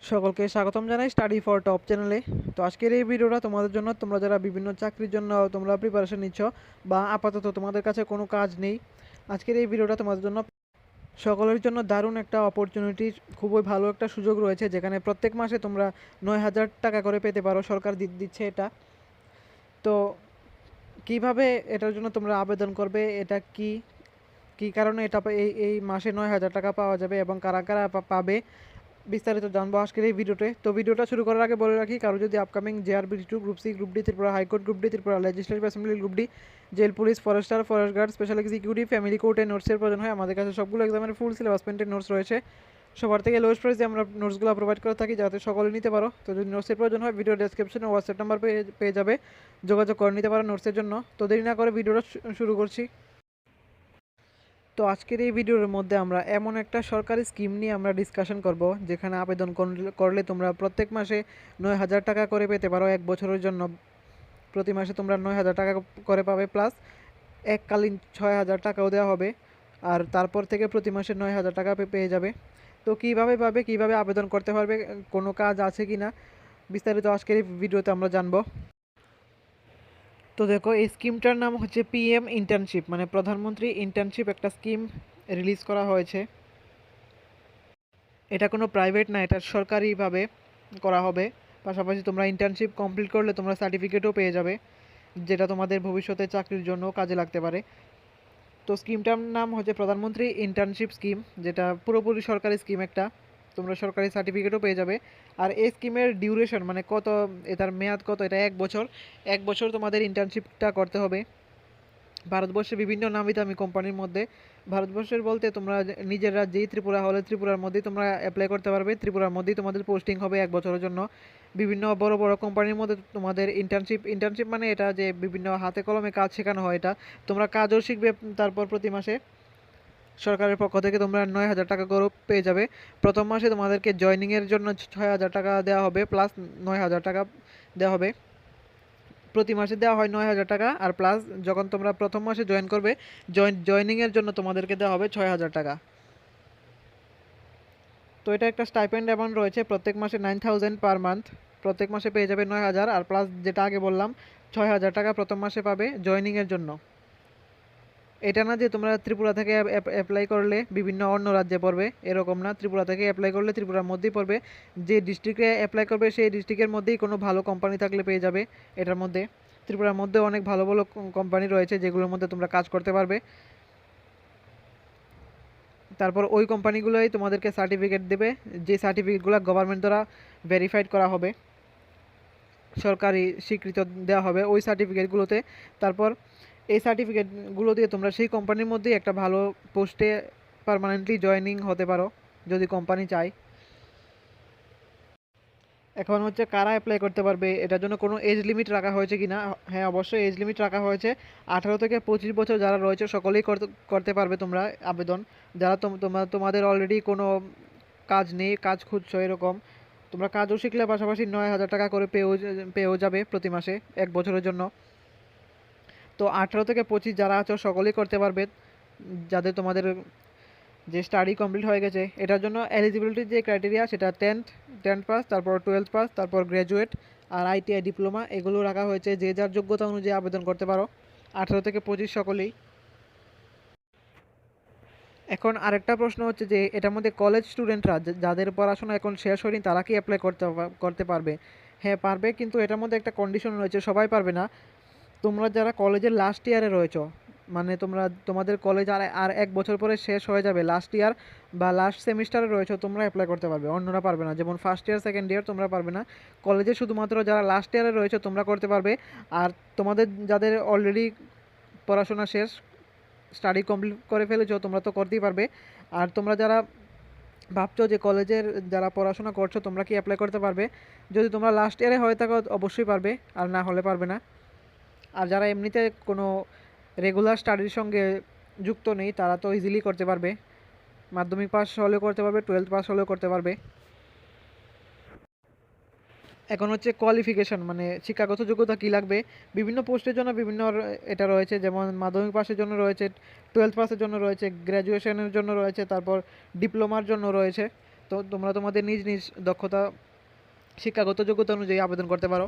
সকলকে স্বাগতম জানাই স্টাডি ফর টপ চ্যানেলে। তো আজকের এই ভিডিওটা তোমাদের জন্য, তোমরা যারা বিভিন্ন চাকরির জন্য তোমরা প্রিপারেশন নিচ্ছ বা আপাতত তোমাদের কাছে কোনো কাজ নেই, আজকের এই ভিডিওটা তোমাদের জন্য সকলের জন্য দারুণ একটা অপরচুনিটি, খুবই ভালো একটা সুযোগ রয়েছে, যেখানে প্রত্যেক মাসে তোমরা 9,000 টাকা করে পেতে পারো। সরকার দিচ্ছে এটা। তো কিভাবে এটার জন্য তোমরা আবেদন করবে, এটা কি কি কারণে এটা এই মাসে 9,000 টাকা পাওয়া যাবে এবং কারা কারা পাবে, বিস্তারিত জানবো আজকের এই ভিডিওতে। তো ভিডিওটা শুরু করার আগে বলে রাখি, কারো যদি আপকামিং জেআরবি2, group C, group D Tripura high court, group D Tripura legislative assembly, group D jail police, forester, forest guard, special executive, family কোর্টে নোটসের প্রয়োজন হয়, আমাদের কাছে সবগুলো এক্সামের ফুল সিলেবাস পেন্টের নোটস রয়েছে। সবার থেকে লোয়েস্ট প্রাইসে আমরা নোটসগুলো প্রোভাইড করে থাকি, যাতে সকলে নিতে পারো। তো যদি নোটসের প্রয়োজন হয়, ভিডিও ডেসক্রিপশনে হোয়াটসঅ্যাপ নাম্বার পেয়ে যাবে, যোগাযোগ করে নিতে পারো নোটসের জন্য। তো দেরি না করে ভিডিওটা শুরু করছি। তো আজকের এই ভিডিওর মধ্যে আমরা এমন একটা সরকারি স্কিম নিয়ে আমরা ডিসকাশন করব, যেখানে আবেদন করলে তোমরা প্রত্যেক মাসে 9,000 টাকা করে পেতে পারো এক বছরের জন্য। প্রতি মাসে তোমরা 9,000 টাকা করে পাবে, প্লাস এককালীন 6,000 টাকাও দেওয়া হবে। আর তারপর থেকে প্রতি মাসে 9,000 টাকা পেয়ে যাবে। তো কীভাবে পাবে, কীভাবে আবেদন করতে পারবে, কোনো কাজ আছে কি না, বিস্তারিত আজকের এই ভিডিওতে আমরা জানবো। তো দেখো, এই স্কিমটার নাম হচ্ছে পিএম ইন্টার্নশিপ, মানে প্রধানমন্ত্রী ইন্টার্নশিপ একটা স্কিম রিলিজ করা হয়েছে। এটা কোনো প্রাইভেট না, এটা সরকারিভাবে করা হবে। পাশাপাশি তোমরা ইন্টার্নশিপ কমপ্লিট করলে তোমরা সার্টিফিকেটও পেয়ে যাবে, যেটা তোমাদের ভবিষ্যতে চাকরির জন্য কাজে লাগতে পারে। তো স্কিমটার নাম হচ্ছে প্রধানমন্ত্রী ইন্টার্নশিপ স্কিম, যেটা পুরোপুরি সরকারি স্কিম একটা। তোমরা সরকারি সার্টিফিকেটও পেয়ে যাবে। আর এই স্কিমের ডিউরেশন, মানে কত, এটার মেয়াদ কত, এটা 1 বছর। 1 বছর তোমাদের ইন্টার্নশিপটা করতে হবে ভারতবর্ষে বিভিন্ন নামি দামি কোম্পানির মধ্যে। ভারতবর্ষের বলতে তোমরা নিজেরা যেই ত্রিপুরা হলে ত্রিপুরার মধ্যেই তোমরা অ্যাপ্লাই করতে পারবে, ত্রিপুরার মধ্যেই তোমাদের পোস্টিং হবে 1 বছরের জন্য। বিভিন্ন বড় বড় কোম্পানির মধ্যে তোমাদের ইন্টার্নশিপ মানে এটা যে বিভিন্ন হাতে কলমে কাজ শেখানো হয়, এটা তোমরা কাজও শিখবে। তারপর প্রতি মাসে সরকারের পক্ষ থেকে তোমরা 9,000 টাকা করে পেয়ে যাবে। প্রথম মাসে তোমাদেরকে জয়নিংয়ের জন্য 6,000 টাকা দেওয়া হবে, প্লাস 9,000 টাকা দেওয়া হবে। প্রতি মাসে দেওয়া হয় 9,000 টাকা, আর প্লাস যখন তোমরা প্রথম মাসে জয়েন করবে, জয়নিংয়ের জন্য তোমাদেরকে দেওয়া হবে 6,000 টাকা। তো এটা একটা স্টাইপেন্ড অ্যামাউন্ট রয়েছে, প্রত্যেক মাসে 9,000 পার মান্থ। প্রত্যেক মাসে পেয়ে যাবে 9,000, আর প্লাস যেটা আগে বললাম 6,000 টাকা প্রথম মাসে পাবে জয়নিংয়ের জন্য। এটা না যে তোমরা ত্রিপুরা থেকে অ্যাপ্লাই করলে বিভিন্ন অন্য রাজ্যে পড়বে, এরকম না। ত্রিপুরা থেকে অ্যাপ্লাই করলে ত্রিপুরার মধ্যেই পড়বে। যে ডিস্ট্রিক্টে অ্যাপ্লাই করবে সেই ডিস্ট্রিক্টের মধ্যেই কোনো ভালো কোম্পানি থাকলে পেয়ে যাবে এটার মধ্যে। ত্রিপুরার মধ্যে অনেক ভালো ভালো কোম্পানি রয়েছে, যেগুলোর মধ্যে তোমরা কাজ করতে পারবে। তারপর ওই কোম্পানিগুলোই তোমাদেরকে সার্টিফিকেট দেবে, যে সার্টিফিকেটগুলো গভর্নমেন্ট দ্বারা ভেরিফাইড করা হবে, সরকারি স্বীকৃত দেওয়া হবে ওই সার্টিফিকেটগুলোতে। তারপর এই সার্টিফিকেটগুলো দিয়ে তোমরা সেই কোম্পানির মধ্যেই একটা ভালো পোস্টে পার্মানেন্টলি জয়েনিং হতে পারো, যদি কোম্পানি চায়। এখন হচ্ছে কারা অ্যাপ্লাই করতে পারবে, এটার জন্য কোনো এজ লিমিট রাখা হয়েছে কি না? হ্যাঁ, অবশ্যই এজ লিমিট রাখা হয়েছে। 18 থেকে 25 বছর যারা রয়েছে সকলেই করতে পারবে তোমরা আবেদন। যারা তোমাদের অলরেডি কোনো কাজ নেই, কাজ খুঁজছো এরকম, তোমরা কাজও শিখলে পাশাপাশি 9,000 টাকা করে পেয়েও যাবে প্রতি মাসে 1 বছরের জন্য। তো 18 থেকে 25 যারা আছো সকলেই করতে পারবে, যাদের তোমাদের যে স্টাডি কমপ্লিট হয়ে গেছে। এটার জন্য এলিজিবিলিটির যে ক্রাইটেরিয়া, সেটা টেন্থ পাস, তারপর 12th পাস, তারপর গ্র্যাজুয়েট, আর আইটিআই ডিপ্লোমা, এগুলো রাখা হয়েছে। যে যার যোগ্যতা অনুযায়ী আবেদন করতে পারো, 18 থেকে 25 সকলেই। এখন আরেকটা প্রশ্ন হচ্ছে যে এটার মধ্যে কলেজ স্টুডেন্টরা, যাদের পড়াশোনা এখন শেষ হয়নি, তারা কি অ্যাপ্লাই করতে পারবে? হ্যাঁ পারবে, কিন্তু এটার মধ্যে একটা কন্ডিশন রয়েছে, সবাই পারবে না। তোমরা যারা কলেজের লাস্ট ইয়ারে রয়েছো, মানে তোমাদের কলেজ আর 1 বছর পরে শেষ হয়ে যাবে, লাস্ট ইয়ার বা লাস্ট সেমিস্টারে রয়েছো, তোমরা অ্যাপ্লাই করতে পারবে, অন্যরা পারবে না। যেমন ফার্স্ট ইয়ার সেকেন্ড ইয়ার তোমরা পারবে না। কলেজে শুধুমাত্র যারা লাস্ট ইয়ারে রয়েছে তোমরা করতে পারবে। আর তোমাদের যাদের অলরেডি পড়াশোনা শেষ, স্টাডি কমপ্লিট করে ফেলেছো, তোমরা তো করতেই পারবে। আর তোমরা যারা ভাবছো যে কলেজের যারা পড়াশোনা করছো তোমরা কি অ্যাপ্লাই করতে পারবে, যদি তোমরা লাস্ট ইয়ারে হয়ে থাকো অবশ্যই পারবে, আর না হলে পারবে না। আর যারা এমনিতে কোনো রেগুলার স্টাডির সঙ্গে যুক্ত নেই, তারা তো ইজিলি করতে পারবে, মাধ্যমিক পাস হলেও করতে পারবে, 12th পাস হলেও করতে পারবে। এখন হচ্ছে কোয়ালিফিকেশন, মানে শিক্ষাগত যোগ্যতা কী লাগবে। বিভিন্ন পোস্টের জন্য বিভিন্ন এটা রয়েছে, যেমন মাধ্যমিক পাসের জন্য রয়েছে, 12th পাসের জন্য রয়েছে, গ্র্যাজুয়েশনের জন্য রয়েছে, তারপর ডিপ্লোমার জন্য রয়েছে। তো তোমরা তোমাদের নিজ নিজ দক্ষতা শিক্ষাগত যোগ্যতা অনুযায়ী আবেদন করতে পারো।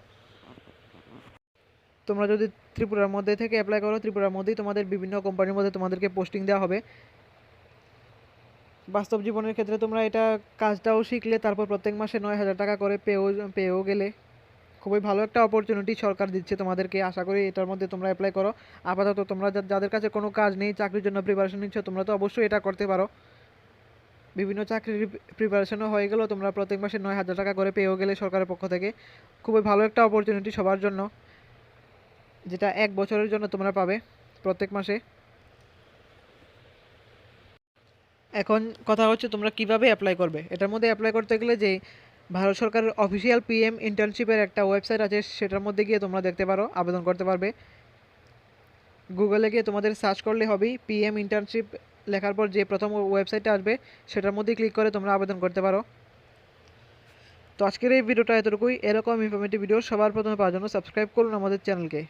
তোমরা যদি ত্রিপুরার মধ্যে থেকে অ্যাপ্লাই করো, ত্রিপুরার মধ্যেই তোমাদের বিভিন্ন কোম্পানির মধ্যে তোমাদেরকে পোস্টিং দেওয়া হবে। বাস্তব জীবনের ক্ষেত্রে তোমরা এটা কাজটাও শিখলে তারপর প্রত্যেক মাসে 9,000 টাকা করে পেয়েও গেলে খুবই ভালো একটা অপরচুনিটি সরকার দিচ্ছে তোমাদেরকে। আশা করি এটার মধ্যে তোমরা অ্যাপ্লাই করো। আপাতত তোমরা যাদের কাছে কোনো কাজ নেই, চাকরির জন্য প্রিপারেশন নিচ্ছ, তোমরা তো অবশ্যই এটা করতে পারো। বিভিন্ন চাকরির প্রিপারেশনও হয়ে গেলেও তোমরা প্রত্যেক মাসে 9,000 টাকা করে পেয়েও গেলে সরকারের পক্ষ থেকে খুবই ভালো একটা অপরচুনিটি সবার জন্য, যেটা 1 বছরের জন্য তোমরা পাবে প্রত্যেক মাসে। এখন কথা হচ্ছে তোমরা কিভাবে অ্যাপ্লাই করবে। এটার মধ্যে অ্যাপ্লাই করতে গেলে যে ভারত সরকারের অফিসিয়াল পিএম ইন্টার্নশিপের একটা ওয়েবসাইট আছে, সেটার মধ্যে গিয়ে তোমরা দেখতে পারো, আবেদন করতে পারবে। গুগলে গিয়ে তোমাদের সার্চ করলে হবে পিএম ইন্টার্নশিপ লেখার পর যে প্রথম ওয়েবসাইটটা আসবে সেটার মধ্যে ক্লিক করে তোমরা আবেদন করতে পারো। তো আজকের এই ভিডিওটা এতটুকুই। এরকম ইনফরমেটিভ ভিডিও সবার প্রথমে পাওয়ার জন্য সাবস্ক্রাইব করুন আমাদের চ্যানেলকে।